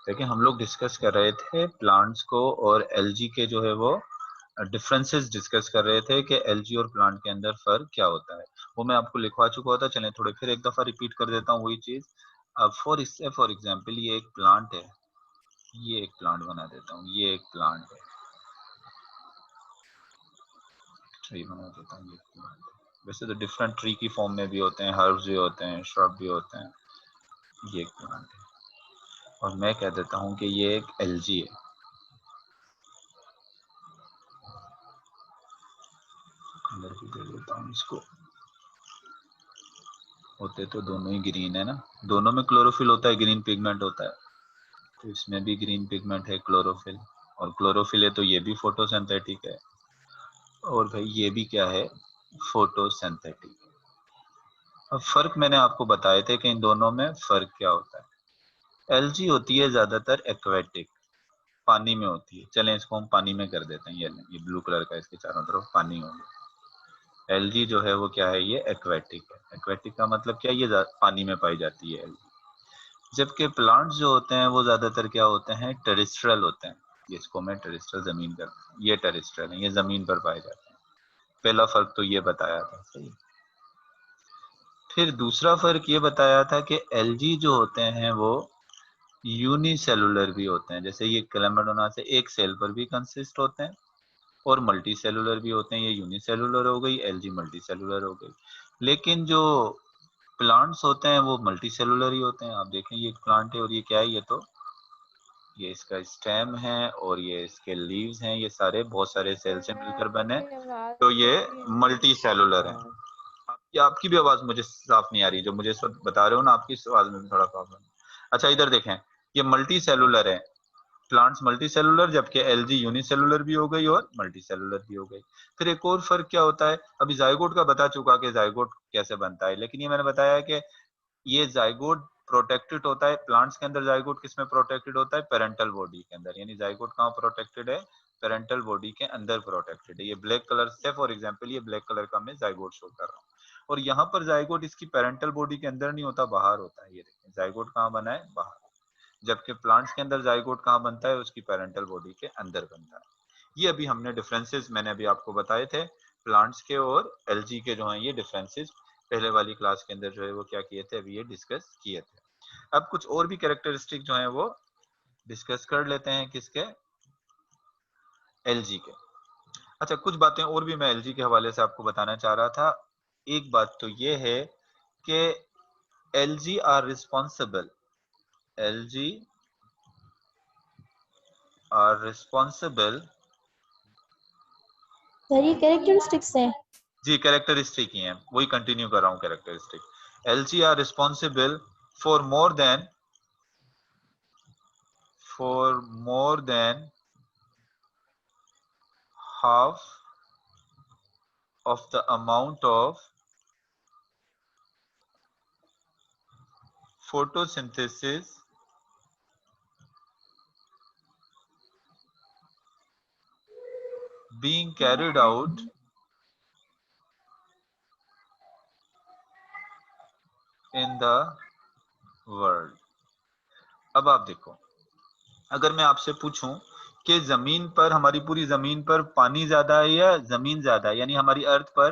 देखिए हम लोग डिस्कस कर रहे थे प्लांट्स को और एलजी के जो है वो डिफरेंसेस डिस्कस कर रहे थे कि एलजी और प्लांट के अंदर फर्क क्या होता है। वो मैं आपको लिखवा चुका था, चलें थोड़े फिर एक दफा रिपीट कर देता हूँ वही चीज। अब फॉर एग्जांपल ये एक प्लांट है, ये एक प्लांट बना देता हूँ, ये एक प्लांट है, ट्री बना देता हूँ, ये प्लांट है। वैसे तो डिफरेंट ट्री की फॉर्म में भी होते हैं, हर्ब्स भी होते हैं, श्रब भी होते हैं। ये एक प्लांट है और मैं कह देता हूँ कि ये एक एलजी है। कलर भी दे देता हूँ इसको। होते तो दोनों ही ग्रीन है ना, दोनों में क्लोरोफिल होता है, ग्रीन पिगमेंट होता है, तो इसमें भी ग्रीन पिगमेंट है, क्लोरोफिल। और क्लोरोफिल है तो ये भी फोटोसिंथेटिक है, और भाई ये भी क्या है, फोटोसिंथेटिक। अब फर्क मैंने आपको बताए थे कि इन दोनों में फर्क क्या होता है। एलजी होती है ज्यादातर एक्वेटिक, पानी में होती है। चलें इसको हम पानी में कर देते हैं, ये ब्लू कलर का इसके चारों तरफ पानी होगा। एलजी जो है वो क्या है, ये एक्वेटिक है। एक्वेटिक का मतलब क्या, ये पानी में पाई जाती है एलजी। जबकि प्लांट्स जो होते हैं वो ज्यादातर क्या होते हैं, टेरेस्ट्रियल होते हैं। इसको मैं टेरेस्ट्रियल जमीन कर, ये टेरेस्ट्रियल है, ये जमीन पर पाए जाते हैं। पहला फर्क तो ये बताया था, सही। फिर दूसरा फर्क ये बताया था कि एलजी जो होते हैं वो यूनिसेलुलर भी होते हैं। जैसे ये कैलेमडोना से एक सेल पर भी कंसिस्ट होते हैं, और मल्टी सेलुलर भी होते हैं। ये यूनिसेलुलर हो गई, एलजी मल्टी सेलुलर हो गई। लेकिन जो प्लांट्स होते हैं वो मल्टी सेलुलर ही होते हैं। आप देखें ये प्लांट है और ये क्या है, ये तो ये इसका स्टेम है और ये इसके लीव्स हैं, ये सारे बहुत सारे सेल से मिलकर बने, तो ये मल्टी सेलुलर है। आपकी भी आवाज मुझे साफ नहीं आ रही, जो मुझे इस वक्त बता रहे हो ना, आपकी आवाज में भी थोड़ा प्रॉब्लम है। अच्छा इधर देखें, ये मल्टी सेलुलर है, प्लांट्स मल्टी सेलुलर, जबकि एलजी यूनिसेलुलर भी हो गई और मल्टी सेलुलर भी हो गई। फिर एक और फर्क क्या होता है, अभी जायगोट का बता चुका कि जायगोट कैसे बनता है, लेकिन ये मैंने बताया कि ये जायगोट प्रोटेक्टेड होता है। प्लांट्स के अंदर जायगोट किसमें प्रोटेक्टेड होता है, पेरेंटल बॉडी के अंदर। यानी जायगोट कहाँ प्रोटेक्टेड है, पेरेंटल बॉडी के अंदर प्रोटेक्टेड है। ये ब्लैक कलर से, फॉर एग्जांपल ये ब्लैक कलर का मैं जायगोट शो कर रहा हूँ, और यहाँ पर जायगोट इसकी पेरेंटल बॉडी के अंदर नहीं होता, बाहर होता है। ये देखें जायगोट कहाँ बना है, बाहर। जबकि प्लांट्स के अंदर जायगोट कहाँ बनता है, उसकी पेरेंटल बॉडी के अंदर बनता है। ये अभी हमने डिफरेंसेस मैंने अभी आपको बताए थे प्लांट्स के और एलजी के, जो हैं ये डिफरेंसेस पहले वाली क्लास के अंदर जो है वो क्या किए थे, अभी ये डिस्कस किए थे। अब कुछ और भी कैरेक्टरिस्टिक जो है वो डिस्कस कर लेते हैं, किसके, एलजी के। अच्छा कुछ बातें और भी मैं एलजी के हवाले से आपको बताना चाह रहा था। एक बात तो ये है कि algae are responsible, algae are responsible. Sir ये कैरेक्टरिस्टिक्स है जी कैरेक्टरिस्टिक ही है, वही कंटिन्यू कर रहा हूँ characteristic. Algae are responsible for more than half of the amount of photosynthesis being carried out in the world। अब आप देखो, अगर मैं आपसे पूछूं कि जमीन पर, हमारी पूरी जमीन पर पानी ज्यादा है या जमीन ज्यादा है, यानी हमारी अर्थ पर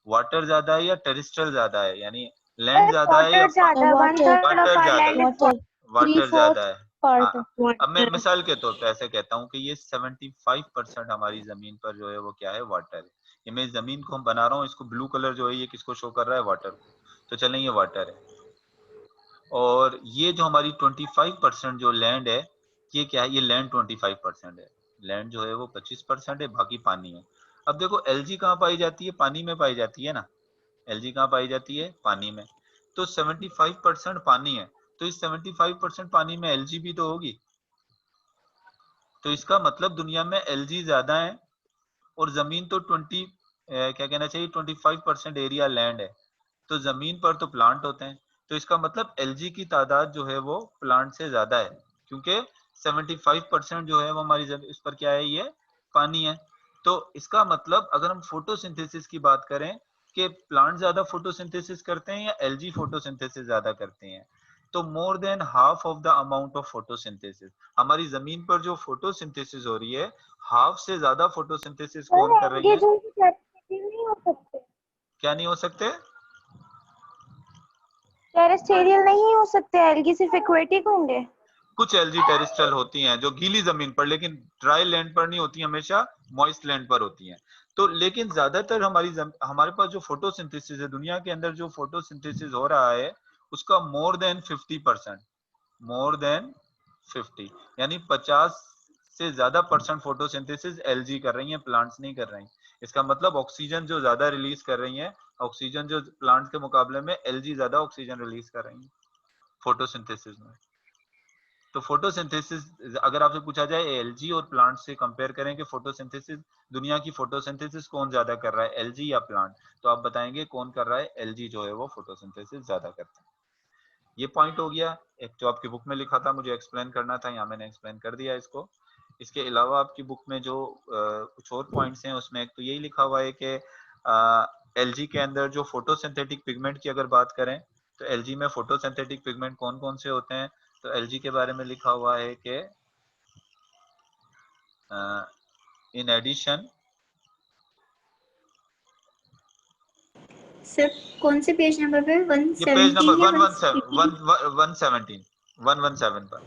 वाटर ज्यादा है या टेरेस्ट्रियल ज्यादा है, यानी लैंड ज्यादा है या वाटर ज्यादा है, वाटर वाटर ज्यादा है। पार्ट हाँ, अब मैं मिसाल के तौर पे ऐसे कहता हूँ कि ये 75% हमारी जमीन पर जो है वो क्या है, वाटर है। ये मैं जमीन को हम बना रहा हूँ, इसको ब्लू कलर जो है ये किसको शो कर रहा है, वाटर को। तो चलें ये वाटर है, और ये जो हमारी 25% जो लैंड है, ये क्या है, ये लैंड 25% है। लैंड जो है वो 25% है, बाकी पानी है। अब देखो एलजी कहाँ पाई जाती है, पानी में पाई जाती है ना। एलजी कहाँ पाई जाती है, पानी में। तो 75% पानी है, तो इस 75% पानी में एलजी भी तो होगी। तो इसका मतलब दुनिया में एलजी ज्यादा है, और जमीन तो 20 क्या कहना चाहिए, 25% एरिया लैंड है। तो जमीन पर तो प्लांट होते हैं, तो इसका मतलब एलजी की तादाद जो है वो प्लांट से ज्यादा है, क्योंकि 75% जो है वो हमारी इस पर क्या है, ये पानी है। तो इसका मतलब अगर हम फोटोसिंथेसिस की बात करें कि प्लांट ज्यादा फोटोसिंथेसिस करते हैं या एलजी फोटोसिंथेसिस ज्यादा करते हैं, तो more than half of the amount of photosynthesis, हमारी जमीन पर जो फोटोसिंथेसिस हो रही है, हाफ से ज्यादा फोटोसिंथेसिस कौन कर रही है? नहीं हो सकते, क्या नहीं हो सकते? टेरेस्ट्रियल नहीं हो सकते, एल्गी सिर्फ एक्वेटिक होंगे। कुछ एल्गी टेरेस्ट्रियल होती हैं जो गीली जमीन पर, लेकिन ड्राई लैंड पर नहीं होती, हमेशा मॉइस्ट लैंड पर होती हैं। तो लेकिन ज्यादातर हमारे पास जो फोटोसिंथेसिस है, दुनिया के अंदर जो फोटोसिंथेसिस हो रहा है, उसका मोर देन 50%, मोर देन 50, यानी 50 से ज्यादा परसेंट फोटोसिंथेसिस एल्गी कर रही हैं, प्लांट्स नहीं कर रही। इसका मतलब ऑक्सीजन जो ज्यादा रिलीज कर रही है, ऑक्सीजन जो प्लांट्स के मुकाबले में एल्गी ज्यादा ऑक्सीजन रिलीज कर रही है फोटोसिंथेसिस में। तो फोटोसिंथेसिस, अगर आपसे पूछा जाए एलजी और प्लांट से कंपेयर करें कि फोटोसिंथेसिस, दुनिया की फोटोसिंथेसिस कौन ज्यादा कर रहा है, एलजी या प्लांट, तो आप बताएंगे कौन कर रहा है, एलजी जो है वो फोटोसिंथेसिस ज्यादा करता है। ये पॉइंट हो गया। एक जो आपकी बुक में लिखा था, मुझे एक्सप्लेन करना था, यहाँ मैंने एक्सप्लेन कर दिया इसको। इसके अलावा आपकी बुक में जो कुछ और पॉइंट्स हैं, उसमें एक तो यही लिखा हुआ है कि एलजी के अंदर जो फोटोसिंथेटिक पिगमेंट की अगर बात करें, तो एलजी में फोटोसिंथेटिक पिगमेंट कौन कौन से होते हैं। तो एलजी के बारे में लिखा हुआ है कि इन एडिशन, सर कौन से पेज नंबर पे? ये पेज नंबर 117 या 117 117 पर,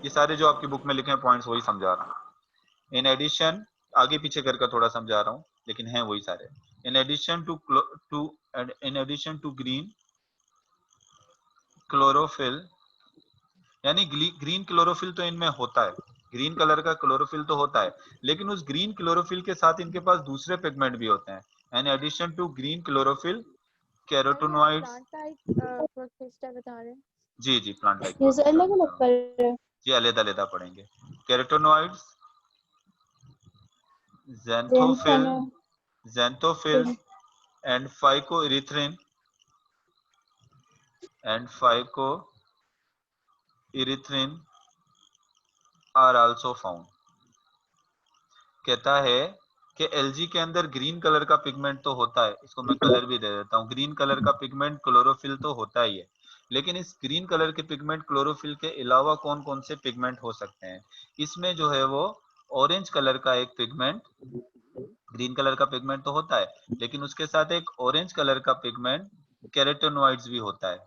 ये सारे जो आपकी बुक में लिखे हैं पॉइंट्स वही समझा रहा हूँ। इन एडिशन, आगे पीछे करके थोड़ा समझा रहा हूँ, लेकिन हैं वही सारे। In addition to green chlorophyll, यानी ग्रीन क्लोरोफिल तो इनमें होता है, ग्रीन कलर का क्लोरोफिल तो होता है, लेकिन उस ग्रीन क्लोरोफिल के साथ इनके पास दूसरे पिगमेंट भी होते हैं। In addition to green chlorophyll, carotenoids, बता रहे हैं। जी जी, प्लांट लाइक ये प्रोसेस अलग अलग पढ़ रहे हैं। जी, अलग-अलग पढ़ेंगे। Carotenoids, xanthophyll and phycoerythrin are also found। कहता है कि एलजी के अंदर ग्रीन कलर का पिगमेंट तो होता है, इसको मैं कलर भी दे देता हूँ, ग्रीन कलर का पिगमेंट क्लोरोफिल तो होता ही है, लेकिन इस ग्रीन कलर के पिगमेंट क्लोरोफिल के अलावा कौन कौन से पिगमेंट हो सकते हैं? इसमें जो है वो ऑरेंज कलर का एक पिगमेंट, ग्रीन कलर का पिगमेंट तो होता है, लेकिन उसके साथ एक ऑरेंज कलर का पिगमेंट कैरोटेनॉइड्स भी होता है।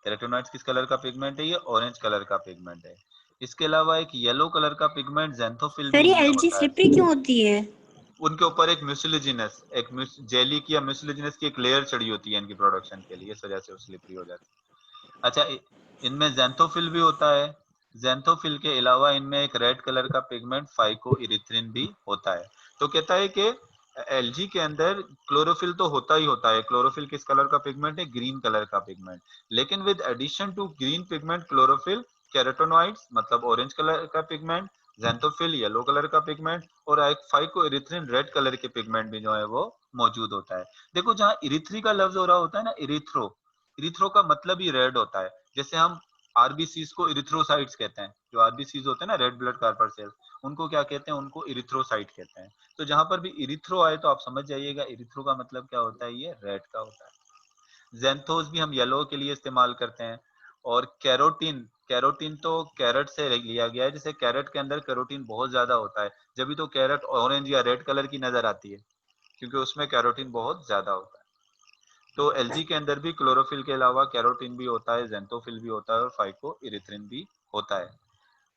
कैरोटेनॉइड्स किस कलर का पिगमेंट है? ये ऑरेंज कलर का पिगमेंट है। इसके अलावा एक येलो कलर का पिगमेंट ज़ैंथोफिल भी सर ये इनमें एलजी होता है। स्लिपरी क्यों होती है? उनके ऊपर एक म्यूसिलेजिनस, एक जेली की या म्यूसिलेजिनस की एक लेयर चढ़ी होती है इनकी प्रोडक्शन के लिए, इस वजह से वो स्लिपरी हो जाती है। अच्छा, इनमें ज़ैंथोफिल भी होता है। ज़ैंथोफिल के अलावा इनमें एक रेड कलर का पिगमेंट फाइकोइरिथ्रिन भी होता है। तो कहता है कि एलजी के अंदर क्लोरोफिल तो होता ही होता है। क्लोरोफिल किस कलर का पिगमेंट है? ग्रीन कलर का पिगमेंट। लेकिन with addition to green pigment chlorophyll, carotenoids मतलब ऑरेंज कलर का पिगमेंट, ज़ैंथोफिल येलो कलर का पिगमेंट, और एक फाइकोइरिथ्रिन रेड कलर के पिगमेंट भी जो है वो मौजूद होता है। देखो, जहाँ इरिथ्री का लफ्ज हो रहा होता है ना, इरिथ्रो, इरिथ्रो का मतलब ही रेड होता है। जैसे हम आरबीसीज को इरिथ्रोसाइट्स कहते हैं, जो आरबीसीज होते हैं ना, रेड ब्लड कार्परसेल्स, उनको क्या कहते हैं? उनको इरिथ्रोसाइट कहते हैं। तो जहां पर भी इरिथ्रो आए तो आप समझ जाइएगा इरिथ्रो का मतलब क्या होता है, ये रेड का होता है। ज़ैंथोस भी हम येलो के लिए इस्तेमाल करते हैं। और कैरोटीन, कैरोटीन तो कैरेट से लिया गया है, जैसे कैरेट के अंदर कैरोटीन बहुत ज्यादा होता है, जब भी तो कैरेट ऑरेंज या रेड कलर की नजर आती है, क्योंकि उसमें कैरोटीन बहुत ज्यादा होता है। तो एलजी के अंदर भी क्लोरोफिल के अलावा कैरोटीन भी होता है, ज़ैंथोफिल भी होता है, और फाइकोइरिथ्रिन भी होता है।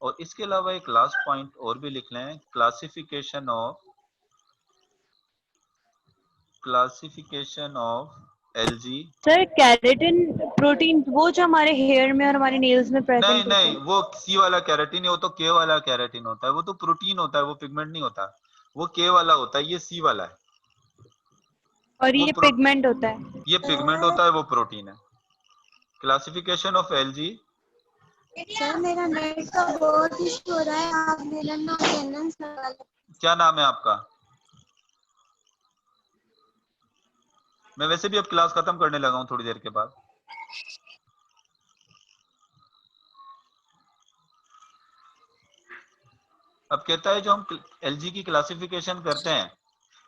और इसके अलावा एक लास्ट पॉइंट और भी लिख लें, classification of LG. Sir keratin protein वो जो हमारे हेयर में और हमारे नेल्स में नहीं प्रेजेंट होते नहीं, हैं। वो सी वाला कैरेटिन है, वो तो के वाला कैरेटिन होता है, वो तो प्रोटीन होता है, वो पिगमेंट नहीं होता। वो के वाला होता है, ये सी वाला है। और वो ये पिगमेंट होता है। ये पिगमेंट होता है, वो प्रोटीन है। Classification of LG. सर मेरा नेट का बहुत इशू हो रहा है, आप मेरा नाम अटेंडेंस लगा लो। क्या नाम है आपका? मैं वैसे भी अब क्लास खत्म करने लगा हूं थोड़ी देर के बाद। अब कहता है जो हम एलजी की क्लासिफिकेशन करते हैं,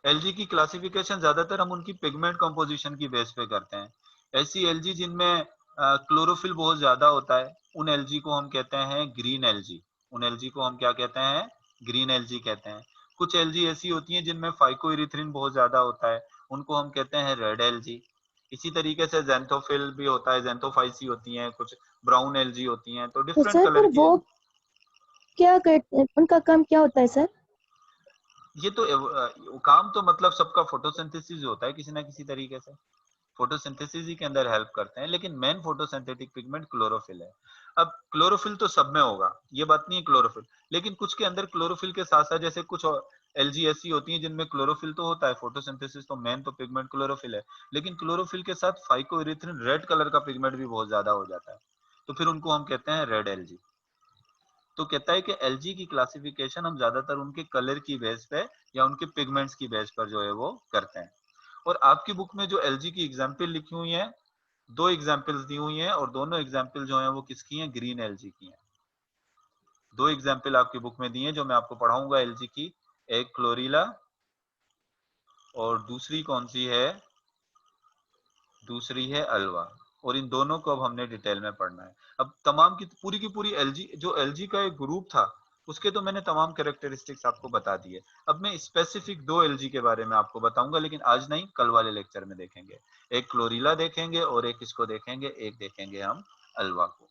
एलजी की क्लासिफिकेशन ज्यादातर हम उनकी पिगमेंट कंपोजिशन की बेस पे करते हैं। ऐसी एलजी जिनमें क्लोरोफिल बहुत ज्यादा होता है, उन एलजी को हम कहते हैं ग्रीन एलजी। उन एलजी को हम क्या कहते हैं? ग्रीन एलजी कहते हैं। कुछ एलजी ऐसी होती हैं जिनमें फाइकोइरिथ्रिन बहुत ज्यादा होता है, उनको हम कहते हैं रेड एलजी। इसी तरीके से जेंथोफिल भी होता है, जेंथोफाइसी होती हैं, कुछ ब्राउन एलजी होती हैं, तो तो डिफरेंट सर कलर फिर की। वो क्या करते, उनका काम क्या होता है सर? ये तो काम तो मतलब सबका फोटोसिंथेसिस होता है किसी ना किसी तरीके से, फोटोसिंथेसिस ही के अंदर हेल्प करते हैं, लेकिन मेन फोटोसिंथेटिक पिगमेंट क्लोरोफिल है। अब क्लोरोफिल तो सब में होगा, ये बात नहीं है क्लोरोफिल, लेकिन कुछ के अंदर क्लोरोफिल के साथ साथ जैसे कुछ एलजी ऐसी होती हैं जिनमें क्लोरोफिल तो होता है, फोटोसिंथेसिस तो मेन तो पिगमेंट क्लोरोफिल है, लेकिन क्लोरोफिल के साथ फाइकोइरिथ्रिन रेड कलर का पिगमेंट भी बहुत ज्यादा हो जाता है, तो फिर उनको हम कहते हैं रेड एलजी। तो कहता है कि एलजी की क्लासिफिकेशन हम ज्यादातर उनके कलर की बेस पे या उनके पिगमेंट्स की बेस पर जो है वो करते हैं। और आपकी बुक में जो एलजी की एग्जाम्पल लिखी हुई है, 2 एग्जाम्पल्स दी हुई हैं, और दोनों एग्जाम्पल जो हैं वो किसकी हैं? ग्रीन एलजी की हैं। 2 एग्जाम्पल आपकी बुक में दी हैं जो मैं आपको पढ़ाऊंगा एलजी की, एक क्लोरीला और दूसरी कौन सी है? दूसरी है अल्वा। और इन दोनों को अब हमने डिटेल में पढ़ना है। अब तमाम की पूरी एलजी, जो एलजी का एक ग्रुप था उसके तो मैंने तमाम कैरेक्टरिस्टिक्स आपको बता दिए। अब मैं स्पेसिफिक 2 एलजी के बारे में आपको बताऊंगा, लेकिन आज नहीं, कल वाले लेक्चर में देखेंगे। एक क्लोरीला देखेंगे और एक इसको देखेंगे, एक देखेंगे हम अल्वा को।